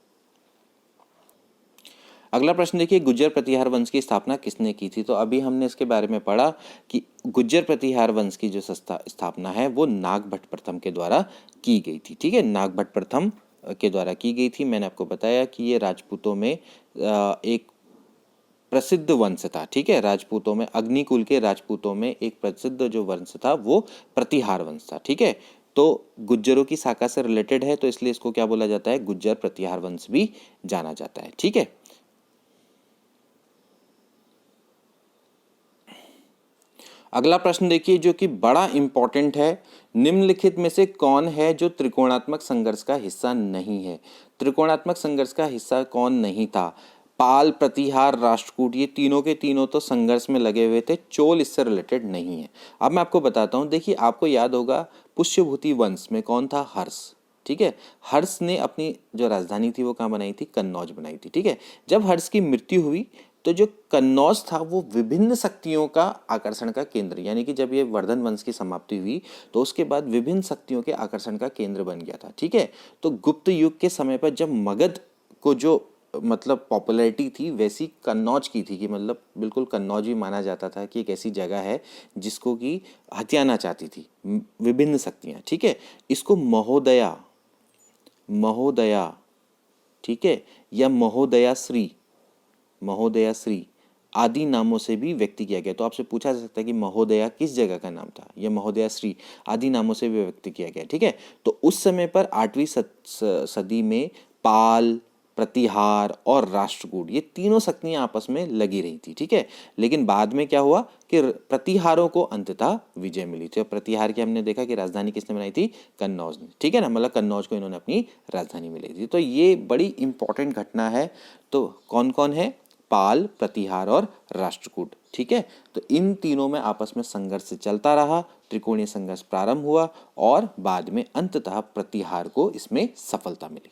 अगला प्रश्न देखिए, गुज्जर प्रतिहार वंश की स्थापना किसने की थी। तो अभी हमने इसके बारे में पढ़ा कि गुज्जर प्रतिहार वंश की जो स्थापना है वो नागभट्ट प्रथम के द्वारा की गई थी, ठीक है। नागभट्ट प्रथम के द्वारा की गई थी। मैंने आपको बताया कि ये राजपूतों में एक प्रसिद्ध वंश था, ठीक है। राजपूतों में, अग्निकुल के राजपूतों में एक प्रसिद्ध जो वंश था वो प्रतिहार वंश था, ठीक है। तो गुज्जरों की शाखा से रिलेटेड है, तो इसलिए इसको क्या बोला जाता है, गुज्जर प्रतिहार वंश भी जाना जाता है, ठीक है। अगला प्रश्न देखिए जो कि बड़ा इंपॉर्टेंट है, निम्नलिखित में से कौन है जो त्रिकोणात्मक संघर्ष का हिस्सा नहीं है। त्रिकोणात्मक संघर्ष का हिस्सा कौन नहीं था, पाल, प्रतिहार, राष्ट्रकूट, ये तीनों के तीनों तो संघर्ष में लगे हुए थे, चोल इससे रिलेटेड नहीं है। अब मैं आपको बताता हूँ, देखिए आपको याद होगा पुष्यभूति वंश में कौन था, हर्ष, ठीक है। हर्ष ने अपनी जो राजधानी थी वो कहाँ बनाई थी, कन्नौज बनाई थी, ठीक है। जब हर्ष की मृत्यु हुई तो जो कन्नौज था वो विभिन्न शक्तियों का आकर्षण का केंद्र, यानी कि जब ये वर्धन वंश की समाप्ति हुई तो उसके बाद विभिन्न शक्तियों के आकर्षण का केंद्र बन गया था, ठीक है। तो गुप्त युग के समय पर जब मगध को जो मतलब पॉपुलैरिटी थी वैसी कन्नौज की थी, कि मतलब बिल्कुल कन्नौज ही माना जाता था कि एक ऐसी जगह है जिसको कि हथियाना चाहती थी विभिन्न शक्तियाँ, ठीक है। इसको महोदया, महोदया, ठीक है, या महोदया श्री, महोदया श्री आदि नामों से भी व्यक्त किया गया। तो आपसे पूछा जा सकता है कि महोदया किस जगह का नाम था, यह महोदया श्री आदि नामों से भी व्यक्त किया गया, ठीक है। तो उस समय पर 8वीं सदी में पाल, प्रतिहार और राष्ट्रकूट, ये तीनों शक्तियां आपस में लगी रही थी, ठीक है। लेकिन बाद में क्या हुआ कि प्रतिहारों को अंततः विजय मिली थी। और प्रतिहार की हमने देखा कि राजधानी किसने बनाई थी, कन्नौज ने, ठीक है ना, मतलब कन्नौज को इन्होंने अपनी राजधानी में ली थी। तो ये बड़ी इंपॉर्टेंट घटना है। तो कौन कौन है, पाल, प्रतिहार और राष्ट्रकूट, ठीक है। तो इन तीनों में आपस में संघर्ष चलता रहा, त्रिकोणीय संघर्ष प्रारंभ हुआ और बाद में अंततः प्रतिहार को इसमें सफलता मिली।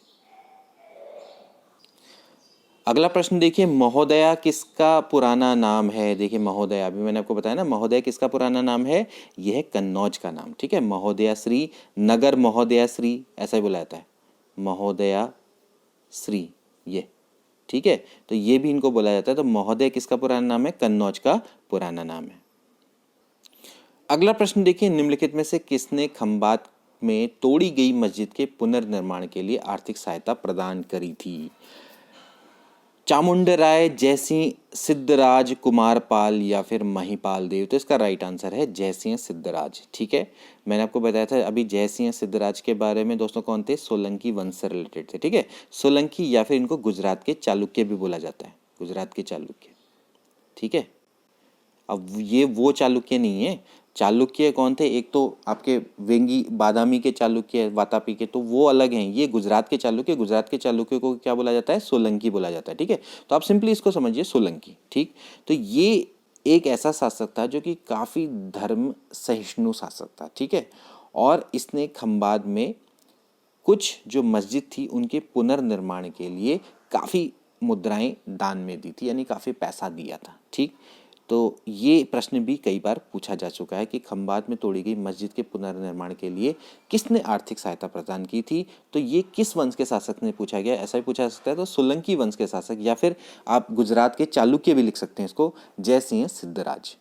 अगला प्रश्न देखिए, महोदया किसका पुराना नाम है। देखिए महोदया, अभी मैंने आपको बताया ना, महोदया किसका पुराना नाम है, यह है कन्नौज का नाम, ठीक है। महोदया श्री, नगर महोदया श्री, ऐसा ही बोला जाता है, महोदया श्री, ये, ठीक है। तो ये भी इनको बोला जाता है। तो महोदय किसका पुराना नाम है, कन्नौज का पुराना नाम है। अगला प्रश्न देखिए, निम्नलिखित में से किसने खंभात में तोड़ी गई मस्जिद के पुनर्निर्माण के लिए आर्थिक सहायता प्रदान करी थी। चामुंडराय, जयसिंह, सिद्धराज, कुमारपाल या फिर महिपाल देव। तो इसका राइट आंसर है जयसिंह सिद्धराज, ठीक है। मैंने आपको बताया था अभी जयसिंह सिद्धराज के बारे में, दोस्तों कौन थे, सोलंकी वंश से रिलेटेड थे, ठीक है। सोलंकी या फिर इनको गुजरात के चालुक्य भी बोला जाता है, गुजरात के चालुक्य, ठीक है। अब ये वो चालुक्य नहीं है, चालुक्य कौन थे, एक तो आपके वेंगी बादामी के चालुक्य, वातापी के, तो वो अलग हैं। ये गुजरात के चालुक्य, गुजरात के चालुक्य को क्या बोला जाता है, सोलंकी बोला जाता है, ठीक है। तो आप सिंपली इसको समझिए सोलंकी, ठीक। तो ये एक ऐसा शासक था जो कि काफ़ी धर्म सहिष्णु शासक था, ठीक है। और इसने खंभात में कुछ जो मस्जिद थी उनके पुनर्निर्माण के लिए काफ़ी मुद्राएं दान में दी थी, यानी काफ़ी पैसा दिया था, ठीक। तो ये प्रश्न भी कई बार पूछा जा चुका है कि खंभात में तोड़ी गई मस्जिद के पुनर्निर्माण के लिए किसने आर्थिक सहायता प्रदान की थी। तो ये किस वंश के शासक ने पूछा गया, ऐसा भी पूछा जा सकता है। तो सोलंकी वंश के शासक, या फिर आप गुजरात के चालुक्य भी लिख सकते हैं इसको, जयसिंह सिद्धराज।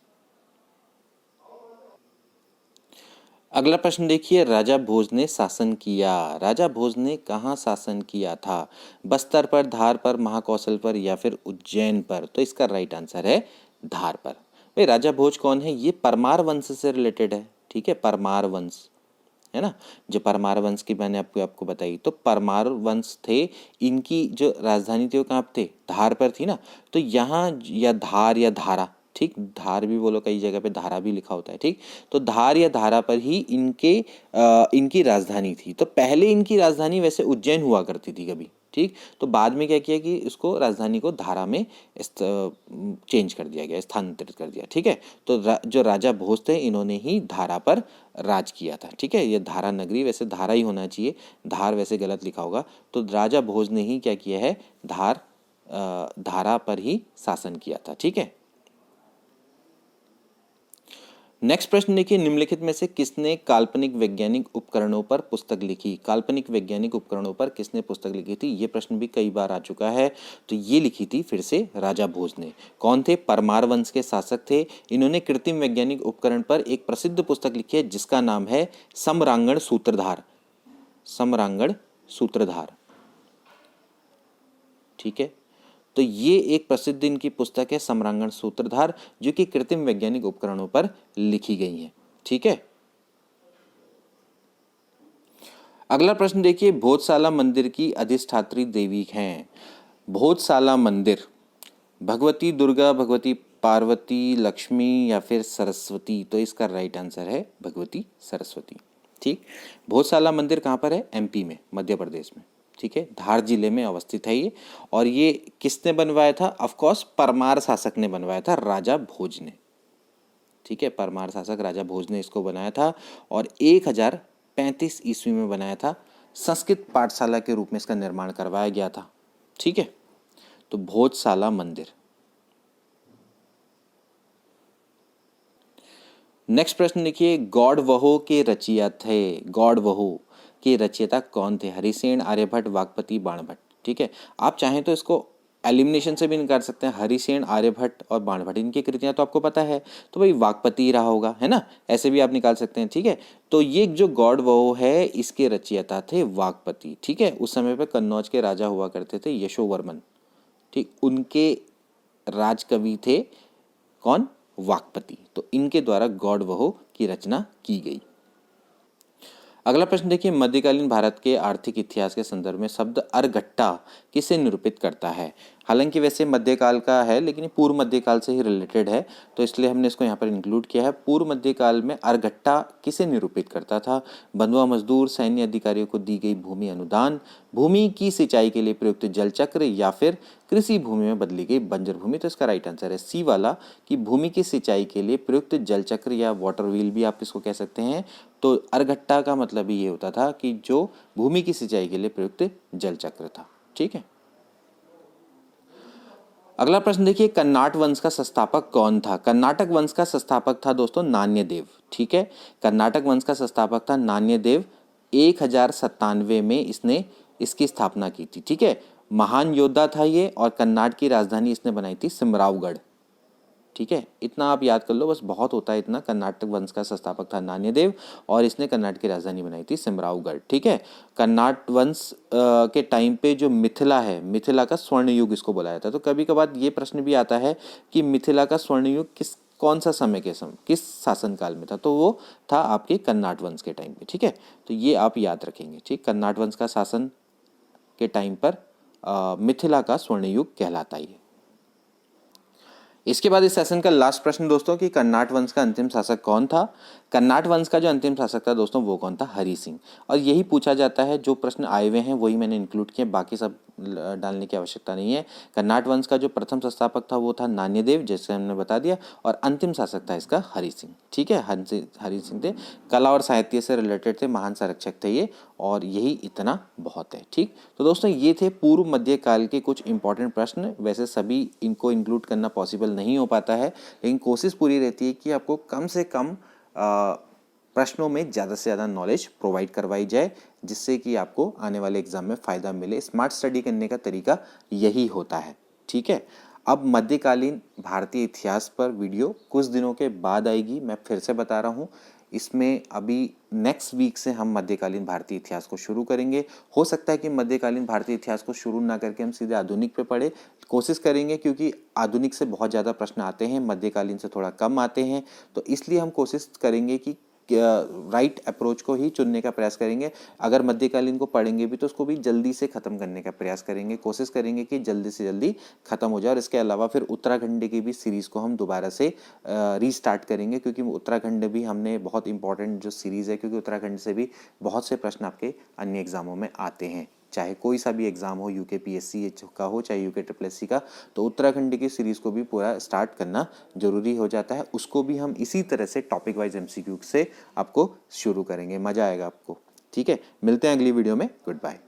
अगला प्रश्न देखिए, राजा भोज ने शासन किया। राजा भोज ने कहाँ शासन किया था, बस्तर पर, धार पर, महाकौशल पर या फिर उज्जैन पर। तो इसका राइट आंसर है धार पर। भाई राजा भोज कौन है, ये परमार वंश से रिलेटेड है, ठीक है, परमार वंश है ना। जो परमार वंश की मैंने आपको बताई, तो परमार वंश थे, इनकी जो राजधानी थी वो कहाँ थे, धार पर थी ना। तो यहाँ या धार या धारा, ठीक, धार भी बोलो, कई जगह पे धारा भी लिखा होता है, ठीक। तो धार या धारा पर ही इनकी राजधानी थी। तो पहले इनकी राजधानी वैसे उज्जैन हुआ करती थी कभी, ठीक। तो बाद में क्या किया कि इसको राजधानी को धारा में चेंज कर दिया गया, स्थानांतरित कर दिया, ठीक है। तो जो राजा भोज थे इन्होंने ही धारा पर राज किया था, ठीक है। ये धारा नगरी, वैसे धारा ही होना चाहिए, धार वैसे गलत लिखा होगा। तो राजा भोज ने ही क्या किया है, धारा पर ही शासन किया था, ठीक है। नेक्स्ट प्रश्न देखिए, निम्नलिखित में से किसने काल्पनिक वैज्ञानिक उपकरणों पर पुस्तक लिखी। काल्पनिक वैज्ञानिक उपकरणों पर किसने पुस्तक लिखी थी, ये प्रश्न भी कई बार आ चुका है। तो ये लिखी थी फिर से राजा भोज ने। कौन थे, परमार वंश के शासक थे। इन्होंने कृत्रिम वैज्ञानिक उपकरण पर एक प्रसिद्ध पुस्तक लिखी है जिसका नाम है समरांगण सूत्रधार, समरांगण सूत्रधार, ठीक है। तो ये एक प्रसिद्ध इनकी पुस्तक है समरांगण सूत्रधार, जो कि कृत्रिम वैज्ञानिक उपकरणों पर लिखी गई है, ठीक है। अगला प्रश्न देखिए, भोजशाला मंदिर की अधिष्ठात्री देवी हैं। भोजशाला मंदिर भगवती दुर्गा, भगवती पार्वती, लक्ष्मी या फिर सरस्वती। तो इसका राइट आंसर है भगवती सरस्वती, ठीक। भोजशाला मंदिर कहाँ पर है, एमपी में, मध्य प्रदेश में, ठीक है, धार जिले में अवस्थित है ये। और ये किसने बनवाया था, ऑफकोर्स परमार शासक ने बनवाया था, राजा भोज ने, ठीक है। परमार शासक राजा भोज ने इसको बनाया था और 1035 ईस्वी में बनाया था। संस्कृत पाठशाला के रूप में इसका निर्माण करवाया गया था, ठीक है। तो भोजशाला मंदिर। नेक्स्ट प्रश्न देखिए, गौड़वहो के रचयिता थे, गौड़वहो के रचयिता कौन थे। हरिसेन, आर्यभट्ट, वाकपति, बाणभट्ट, ठीक है। आप चाहें तो इसको एलिमिनेशन से भी निकाल सकते हैं। हरिसेन, आर्यभट्ट और बाणभट्ट, इनकी कृतियां तो आपको पता है, तो भाई वाकपति रहा होगा, है ना, ऐसे भी आप निकाल सकते हैं, ठीक है। तो ये जो गौड़वहो है इसके रचयिता थे वाकपति, ठीक है। उस समय पे कन्नौज के राजा हुआ करते थे यशोवर्मन, ठीक, उनके राजकवि थे कौन, वाकपति। तो इनके द्वारा गौड़वहो की रचना की गई। अगला प्रश्न देखिए, मध्यकालीन भारत के आर्थिक इतिहास के संदर्भ में शब्द अर्घट्टा किसे निरूपित करता है। हालांकि वैसे मध्यकाल का है लेकिन ये पूर्व मध्यकाल से ही रिलेटेड है, तो इसलिए हमने इसको यहाँ पर इंक्लूड किया है। पूर्व मध्यकाल में अर्घट्टा किसे निरूपित करता था। बंधुआ मजदूर, सैन्य अधिकारियों को दी गई भूमि अनुदान, भूमि की सिंचाई के लिए प्रयुक्त जल चक्र, या फिर कृषि भूमि में बदली गई बंजर भूमि। तो इसका राइट आंसर है सी वाला, कि भूमि की सिंचाई के लिए प्रयुक्त जल चक्र या वाटर व्हील भी आप इसको कह सकते हैं। तो अर्घट्टा का मतलब ही ये होता था कि जो भूमि की सिंचाई के लिए प्रयुक्त जल चक्र था। ठीक है, अगला प्रश्न देखिए, कर्नाट वंश का संस्थापक कौन था। कर्नाटक वंश का संस्थापक था दोस्तों नान्यदेव। ठीक है, कर्नाटक वंश का संस्थापक था नान्यदेव। 1097 में इसने इसकी स्थापना की थी। ठीक है, महान योद्धा था ये, और कर्नाटक की राजधानी इसने बनाई थी सिमरावगढ़। ठीक है, इतना आप याद कर लो, बस बहुत होता है इतना। कर्नाटक वंश का संस्थापक था नान्यदेव, और इसने कर्नाटक की राजधानी बनाई थी सिमरावगढ़। ठीक है, कर्नाटक वंश के टाइम पे जो मिथिला है, मिथिला का स्वर्ण युग इसको बुलाया था। तो कभी कभार ये प्रश्न भी आता है कि मिथिला का स्वर्ण युग कौन सा समय के किस शासनकाल में था। तो वो था आपके कर्नाटक वंश के टाइम पे। ठीक है, तो ये आप याद रखेंगे। ठीक, कर्नाटक वंश का शासन के टाइम पर मिथिला का स्वर्ण युग कहलाता है। इसके बाद इस सेशन का लास्ट प्रश्न दोस्तों, कि कर्नाटक वंश का अंतिम शासक कौन था। कर्नाटक वंश का जो अंतिम शासक था दोस्तों वो कौन था, हरि सिंह। और यही पूछा जाता है, जो प्रश्न आए हुए हैं वही मैंने इंक्लूड किए, बाकी सब डालने की आवश्यकता नहीं है। कर्नाटक वंश का जो प्रथम संस्थापक था वो था नान्यदेव, जैसे हमने बता दिया, और अंतिम शासक था इसका हरि सिंह। ठीक है, हरि सिंह थे, कला और साहित्य से रिलेटेड थे, महान संरक्षक थे ये, और यही इतना बहुत है। ठीक, तो दोस्तों ये थे पूर्व मध्यकाल के कुछ इंपॉर्टेंट प्रश्न। वैसे सभी इनको इंक्लूड करना पॉसिबल नहीं हो पाता है, लेकिन कोशिश पूरी रहती है कि आपको कम से कम प्रश्नों में ज़्यादा से ज़्यादा नॉलेज प्रोवाइड करवाई जाए, जिससे कि आपको आने वाले एग्जाम में फ़ायदा मिले। स्मार्ट स्टडी करने का तरीका यही होता है। ठीक है, अब मध्यकालीन भारतीय इतिहास पर वीडियो कुछ दिनों के बाद आएगी, मैं फिर से बता रहा हूँ। इसमें अभी नेक्स्ट वीक से हम मध्यकालीन भारतीय इतिहास को शुरू करेंगे। हो सकता है कि मध्यकालीन भारतीय इतिहास को शुरू ना करके हम सीधे आधुनिक पे पढ़े, कोशिश करेंगे, क्योंकि आधुनिक से बहुत ज़्यादा प्रश्न आते हैं, मध्यकालीन से थोड़ा कम आते हैं। तो इसलिए हम कोशिश करेंगे कि राइट अप्रोच को ही चुनने का प्रयास करेंगे। अगर मध्यकालीन को पढ़ेंगे भी तो उसको भी जल्दी से ख़त्म करने का प्रयास करेंगे, कोशिश करेंगे कि जल्दी से जल्दी ख़त्म हो जाए। और इसके अलावा फिर उत्तराखंड की भी सीरीज़ को हम दोबारा से रीस्टार्ट करेंगे, क्योंकि उत्तराखंड भी हमने बहुत इंपॉर्टेंट जो सीरीज़ है, क्योंकि उत्तराखंड से भी बहुत से प्रश्न आपके अन्य एग्जामों में आते हैं, चाहे कोई सा भी एग्जाम हो, यूके पीएससी का हो चाहे यूके ट्रिपल का। तो उत्तराखंड की सीरीज़ को भी पूरा स्टार्ट करना जरूरी हो जाता है। उसको भी हम इसी तरह से टॉपिक वाइज एमसीक्यू से आपको शुरू करेंगे, मज़ा आएगा आपको। ठीक है, मिलते हैं अगली वीडियो में, गुड बाय।